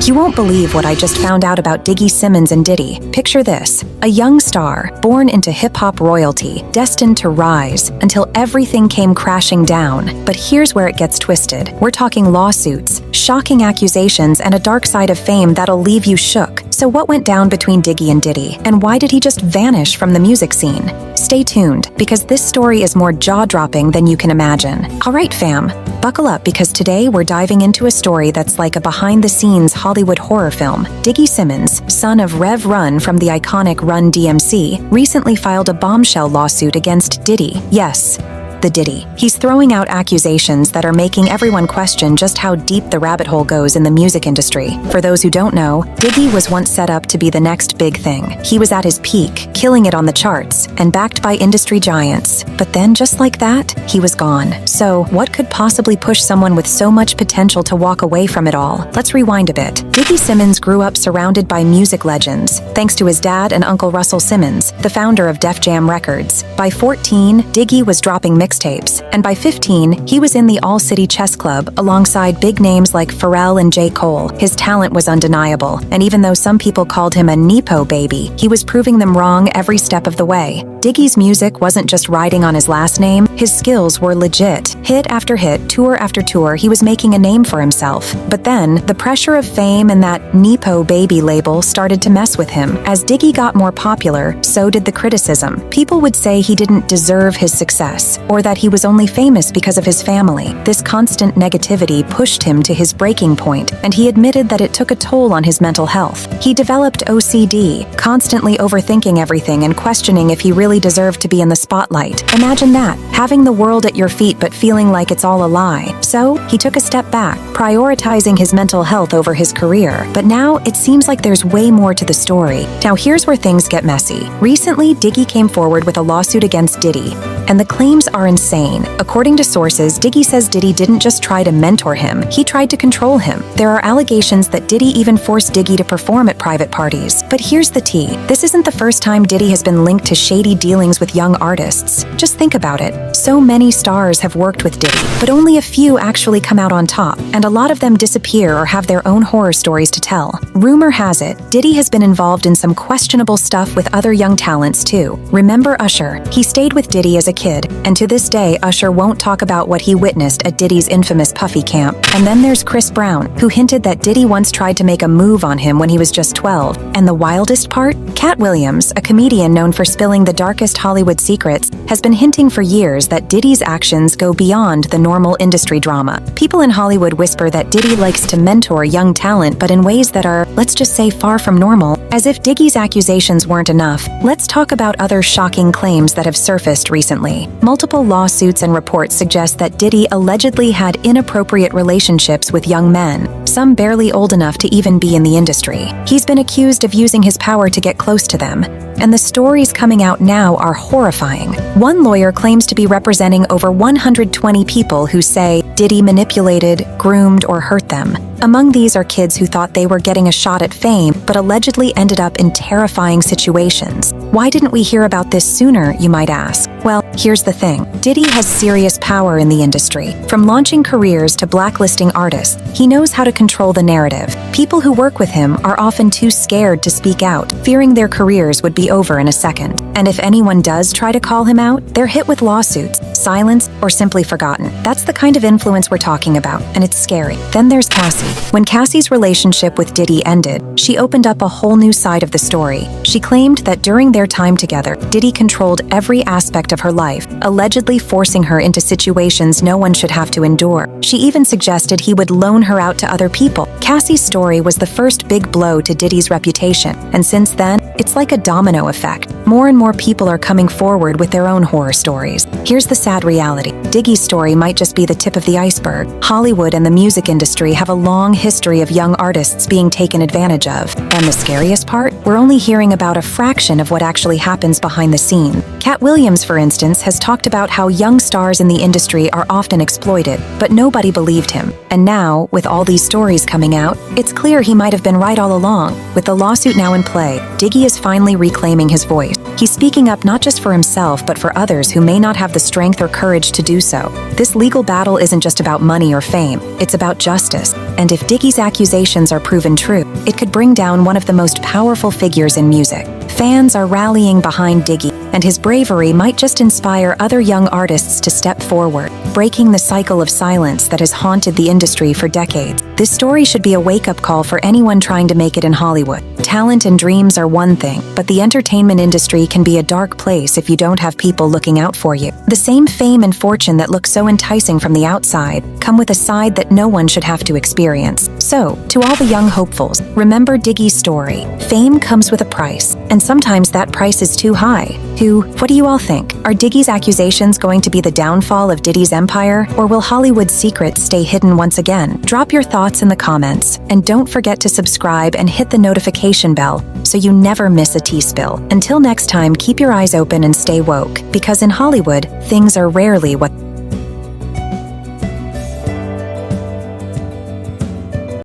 You won't believe what I just found out about Diggy Simmons and Diddy. Picture this: a young star, born into hip-hop royalty, destined to rise until everything came crashing down. But here's where it gets twisted. We're talking lawsuits, shocking accusations, and a dark side of fame that'll leave you shook. So what went down between Diggy and Diddy, and why did he just vanish from the music scene? Stay tuned, because this story is more jaw-dropping than you can imagine. Alright fam, buckle up, because today we're diving into a story that's like a behind-the-scenes Hollywood horror film. Diggy Simmons, son of Rev Run from the iconic Run DMC, recently filed a bombshell lawsuit against Diddy. Yes, the Diddy. He's throwing out accusations that are making everyone question just how deep the rabbit hole goes in the music industry. For those who don't know, Diggy was once set up to be the next big thing. He was at his peak, killing it on the charts, and backed by industry giants. But then, just like that, he was gone. So, what could possibly push someone with so much potential to walk away from it all? Let's rewind a bit. Diggy Simmons grew up surrounded by music legends, thanks to his dad and Uncle Russell Simmons, the founder of Def Jam Records. By 14, Diggy was dropping mixtapes, and by 15, he was in the All-City Chess Club alongside big names like Pharrell and J. Cole. His talent was undeniable, and even though some people called him a Nepo baby, he was proving them wrong every step of the way. Diggy's music wasn't just riding on his last name, his skills were legit. Hit after hit, tour after tour, he was making a name for himself. But then, the pressure of fame and that Nepo baby label started to mess with him. As Diggy got more popular, so did the criticism. People would say he didn't deserve his success, or that he was only famous because of his family. This constant negativity pushed him to his breaking point, and he admitted that it took a toll on his mental health. He developed OCD, constantly overthinking everything and questioning if he really deserved to be in the spotlight. Imagine that, having the world at your feet but feeling like it's all a lie. So, he took a step back, prioritizing his mental health over his career. But now, it seems like there's way more to the story. Now here's where things get messy. Recently, Diggy came forward with a lawsuit against Diddy, and the claims are insane. According to sources, Diggy says Diddy didn't just try to mentor him, he tried to control him. There are allegations that Diddy even forced Diggy to perform at private parties. But here's the tea. This isn't the first time Diddy has been linked to shady dealings with young artists. Just think about it. So many stars have worked with Diddy, but only a few actually come out on top, and a lot of them disappear or have their own horror stories to tell. Rumor has it, Diddy has been involved in some questionable stuff with other young talents too. Remember Usher? He stayed with Diddy as a kid, and to this day, Usher won't talk about what he witnessed at Diddy's infamous Puffy camp. And then there's Chris Brown, who hinted that Diddy once tried to make a move on him when he was just 12. And the wildest part? Cat Williams, a comedian known for spilling the darkest Hollywood secrets, has been hinting for years that Diddy's actions go beyond the normal industry drama. People in Hollywood whisper that Diddy likes to mentor young talent, but in ways that are, let's just say, far from normal. As if Diggy's accusations weren't enough, let's talk about other shocking claims that have surfaced recently. Multiple lawsuits and reports suggest that Diddy allegedly had inappropriate relationships with young men, some barely old enough to even be in the industry. He's been accused of using his power to get close to them, and the stories coming out now are horrifying. One lawyer claims to be representing over 120 people who say Diddy manipulated, groomed, or hurt them. Among these are kids who thought they were getting a shot at fame, but allegedly ended up in terrifying situations. Why didn't we hear about this sooner, you might ask? Well, here's the thing. Diddy has serious power in the industry. From launching careers to blacklisting artists, he knows how to control the narrative. People who work with him are often too scared to speak out, fearing their careers would be over in a second. And if anyone does try to call him out, they're hit with lawsuits, silenced, or simply forgotten. That's the kind of influence we're talking about, and it's scary. Then there's Cassie. When Cassie's relationship with Diddy ended, she opened up a whole new side of the story. She claimed that during their time together, Diddy controlled every aspect of her life, allegedly forcing her into situations no one should have to endure. She even suggested he would loan her out to other people. Cassie's story was the first big blow to Diddy's reputation, and since then, it's like a domino effect. More and more people are coming forward with their own horror stories. Here's the sad reality. Diggy's story might just be the tip of the iceberg. Hollywood and the music industry have a long history of young artists being taken advantage of. And the scariest part? We're only hearing about a fraction of what actually happens behind the scene. Cat Williams, for instance, has talked about how young stars in the industry are often exploited, but nobody believed him. And now, with all these stories coming out, it's clear he might have been right all along. With the lawsuit now in play, Diggy is finally reclaiming his voice. He's speaking up not just for himself, but for others who may not have the strength or courage to do so. This legal battle isn't just about money or fame, it's about justice. And if Diggy's accusations are proven true, it could bring down one of the most powerful figures in music. Fans are rallying behind Diggy, and his bravery might just inspire other young artists to step forward, breaking the cycle of silence that has haunted the industry for decades. This story should be a wake-up call for anyone trying to make it in Hollywood. Talent and dreams are one thing, but the entertainment industry can be a dark place if you don't have people looking out for you. The same fame and fortune that look so enticing from the outside come with a side that no one should have to experience. So, to all the young hopefuls, remember Diggy's story. Fame comes with a price, and sometimes that price is too high. What do you all think? Are Diggy's accusations going to be the downfall of Diddy's empire, or will Hollywood's secrets stay hidden once again? Drop your thoughts in the comments, and don't forget to subscribe and hit the notification bell so you never miss a tea spill. Until next time, keep your eyes open and stay woke, because in Hollywood, things are rarely what